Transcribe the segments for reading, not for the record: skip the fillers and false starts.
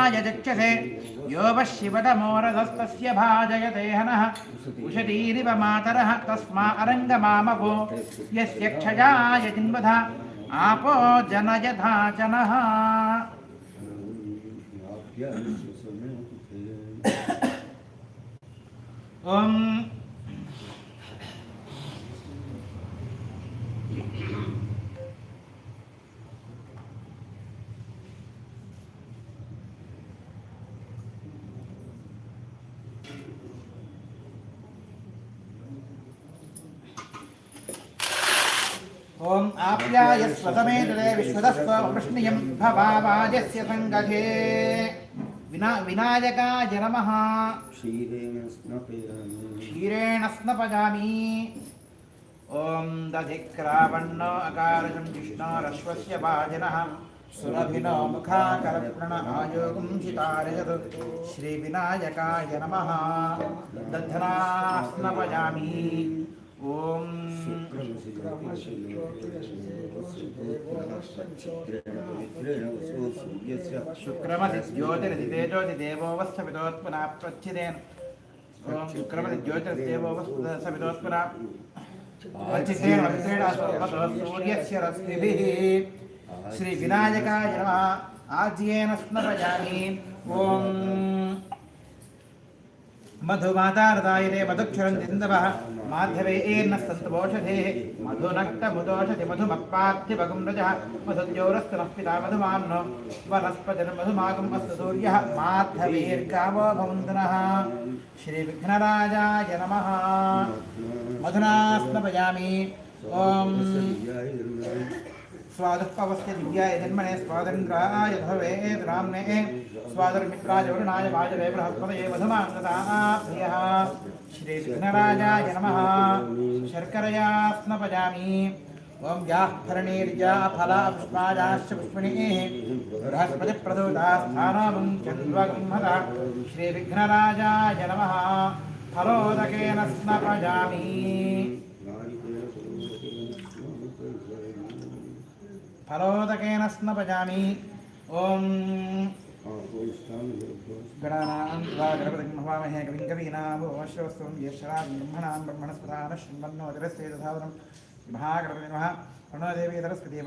यज्ञाय चक्षसे यो वः शिवतमोरधस्तस्य भाजयते हनः उषतीरिव मातरः तस्मा अरङ्गमामपो यस्य क्षयाय जिन्वधा आपो जनयधाचनः। ओम ओम आप्याय स्वतमेतरे विश्वदस्व वृष्णियं भवावाजस्य संगते विनायकाय नमः। क्षीरेण स्नपयामि। ओम दधिक्रावण्णो अकारजं जिष्णोरश्वस्य वाजिनः सुरभिनो मुखाकरप्रण आयोगं चितारयत् श्रीविनायकाय नमः। दधना स्नपयामि। ओम शुक्रमति ज्योतिर्दितेजोदिदेवो वत्सविदोत्पन्ना प्रच्छिदेन। ओम शुक्रमति ज्योतिर्देवो वत्सविदोत्पन्ना प्रच्छिदेन वत्सेन सूर्यस्य रश्मिभिः श्री विनायकाय नमः। आज्येन स्नपयामि। ओम मधुमातारदायिने मधुक्षरन्तिन्दवः माध्यवेर्नस्तन्तवोषधेः मधुनक्तमुदोषधि मधुमक्पाद्यभगं रजः मधुद्योरस्तनः पिता मधुमाम्नो वनस्पतिर्मधुमागम् अस्तु सूर्यः माध्यवेर्गावो भवन्तनः। श्रीविघ्नराजाय नमः। मधुना स्नपयामि। ॐ स्वादुःपवस्य दिव्याय जन्मने स्वादन्द्राय भवेत् राम्ने स्वादर्मित्राय वरुणाय वाजवे बृहस्पतये मधुमाङ्गताभ्यः। श्रीविघ्नराजाय नमः। शर्करया स्नपयामि। ओम याः फरणीर्या फला पुष्पायाश्च पुष्पिणीः बृहस्पतिप्रदूतास्थानामं चन्द्रगम्हता श्रीविघ्नराजाय नमः। फलोदकेन स्नपयामि। फलोदकेन स्नपयामि। ओम गणानां त्वा गणपतिं हवामहे कविं कवीनामुपमश्रवस्तुं ज्येष्ठराजं ब्रह्मणां ब्रह्मणस्पदानः शृण्वन्नोतिरस्ते तथावरं महागणपति नमः। प्रणो देवी सरस्वती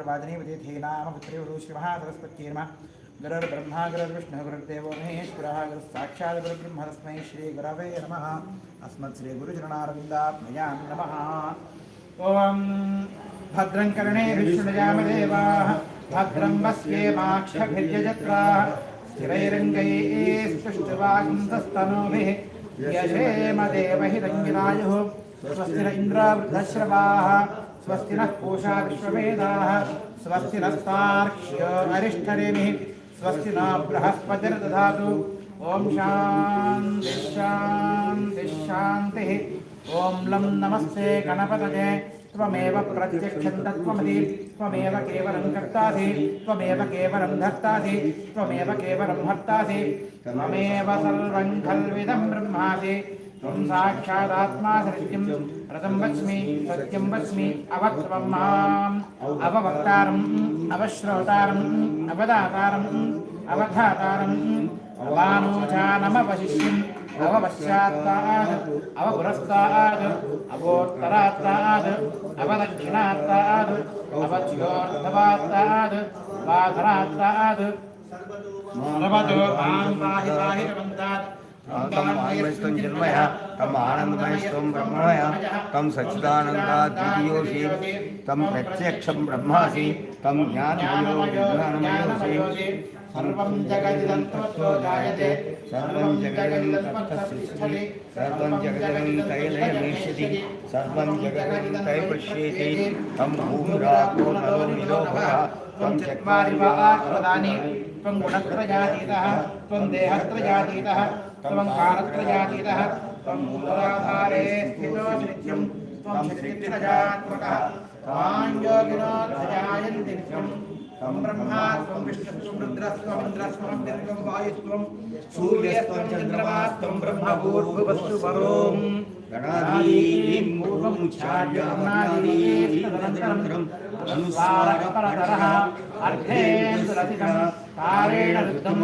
वाजनीवती धेनाम पुत्री श्रीमः सरस्वती नमः। गुरुर्ब्रह्मा गुरुर्विष्णुः गुरुर्देवो महेश्वरः गुरुस्साक्षात् गुरुर्ब्रह्म तस्मै श्रीगुरवे नमः। अस्मत्श्रीगुरुचरणारविन्दाभ्यां नमः। ओम भद्रं कर्णेभिः शृणुयाम देवाः भद्रं वस्येमाक्षभिर्यजत्राः स्थिरैरङ्गैः स्पृष्टवागुंसस्तनूभिः यशेम देवहिरङ्गिरायुः। स्वस्ति न इन्द्रो वृद्धश्रवाः स्वस्ति नः पूषा विश्ववेदाः स्वस्ति नस्तार्क्ष्यो अरिष्ठनेमिः स्वस्ति न बृहस्पतिर्दधातु। ओम शान्ति शान्ति शान्तिः। ओम लं नमस्ते गणपतये त्वमेव प्रत्यक्षं तत्त्वमसि त्वमेव केवलं कर्तासि त्वमेव केवलं धर्तासि त्वमेव केवलं हर्तासि त्वमेव सर्वं खल्विदं ब्रह्मासि त्वं साक्षादात्मा सत्यं रतं वच्मि सत्यं वच्मि अवक्त्वं माम् अववक्तारम् अवश्रोतारम् अवदातारम् अवधातारम् अवानोचानमवशिष्यम् अवपश्चात्ताद् अवपुरस्ताद् अवोत्तरात्ताद् अवदक्षिणात्ताद् अवध्योर्धवात्ताद् वाधरात्ताद् सर्वतो मां पाहि पाहि रमन्तात् तम जन्मय तम आनंदमयस्त्वं ब्रह्ममय तम सच्चिदानन्दाद्वितीयोऽसि तम प्रत्यक्षं ब्रह्मासि तम ज्ञानमयो विज्ञानमयोऽसि। सर्वं जगदिदं तत्त्वो जायते सर्वं जगदिदं तत्त्वस्तिष्ठति सर्वं जगदिदं तैलयमेष्यति सर्वं जगदिदं तैपश्येति तं भूमिरापो नरो निरो भवः त्वं चत्वारि वाक्पदानि त्वं गुणत्रयातीतः त्वं देहत्रयातीतः त्वं कालत्रयातीतः त्वं मूलाधारे स्थितो नित्यं त्वं शक्तित्रयात्मकः त्वां योगिनो ध्यायन्ति नित्यं त्वं ब्रह्मा त्वं विष्णुस्त्वं रुद्रस्त्वं इन्द्रस्त्वं त्वं वायुस्त्वं सूर्यस्त्वं चन्द्रमास्त्वं ब्रह्मभूर्भुवस्सु वरों गणादीं पूर्वमुच्चार्यं अनुस्वारपरतरः अर्धेन्दुरधिकं तारेण रुद्धं